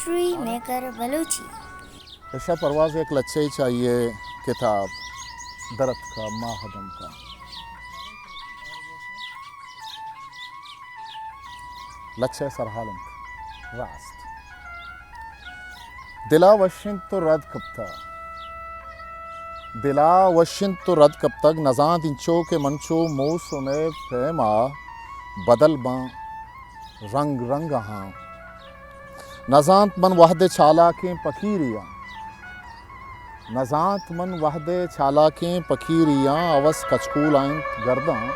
History maker Balochi. Irshad Parwaz एक लच्छे ही चाहिए किताब दरद का माहदम का। लच्छे सरहालम रास्त दिला वशिन तो रद कब तक, दिला वशिन तो रद कब तक, नज़ात इंचो के मंचो मौसम फेमा बदल बां रंग रंग हाँ, नज़ात मन वहदे चालाकें पकीरियाँ, नज़ात मन वहदे चालाकें पकीरियाँ, अवस कचकूल आइन गर्दां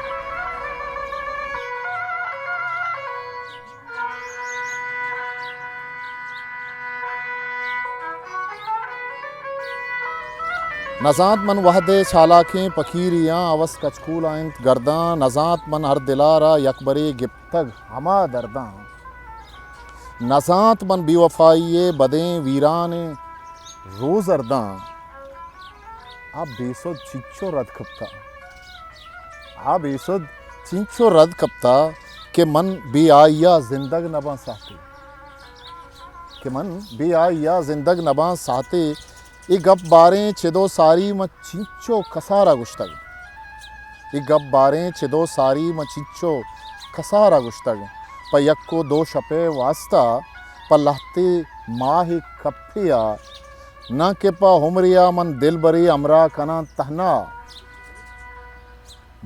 नज़ात मन वहदे चालाकें पकीरियाँ, अवस कचकूल आइन गर्दां, नज़ात मन हर दिलारा यकबरी गिप्तग हमा दर्दां, नज़ात मन बेवफाइये बदें वीरान रोज़ अर्दां, आप बेसुद चिंचो रद कप्ता, आप बेसुद चिंचो रद कप्ता के मन बेआइया जिंदग नबा साथे, के मन बेआइया जिंदग नबा साथे, ये गप बारें चिदो सारी म चिंचो कसारा गुश्तग, ये गप बारें चिदो सारी म चिंचो कसारा गुश्तग, प यक्को दो शपे वास्ता प लहते माह कप्पिया, न के पा हुमरिया मन दिल बरी अमरा कना तहना,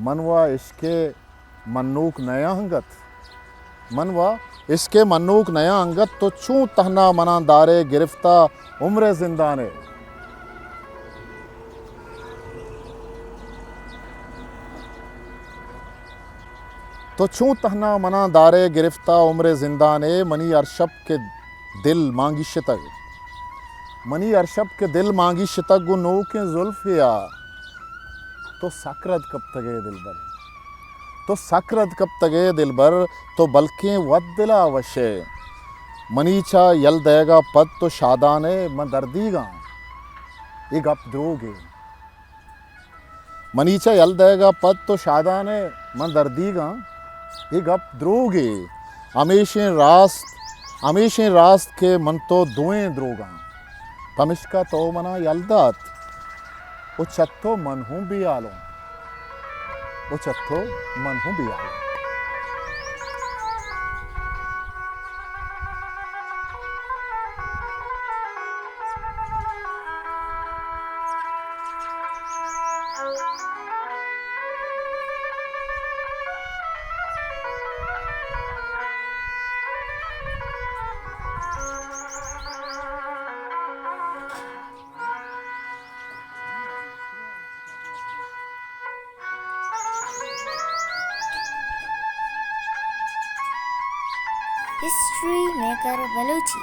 मनवा इसके मन्नूक नया अंगत, मनवा इसके मन्नूक नया अंगत, तो चूँ तहना मना दारे गिरफ्ता उम्र जिंदाने, तो चूँ तहना मना दारे गिरफ्ता उम्र जिंदाने, मनी अरशब के दिल मांगी शितग, मनी अरशब के दिल मांगी शितग गु नो के जुल्फिया, तो सकरत कब तगे दिलबर, तो सकरत कब तगे दिलबर, तो बल्कि वद दिला वशे, मनीचा यल देगा पद तो शादाने म दर्दीगा, ये गप द्रोगे, मनीचा यल देगा पद तो शादाने म दर्दीगा, ये गप द्रोगे, हमेशें रास्त के मन तो दुएं द्रोगा, तमिश्का तो मना यलदात, वो चत्तो मन हूँ भी आलो, वो चत्तो मन हूँ भी आलो। History maker Balochi.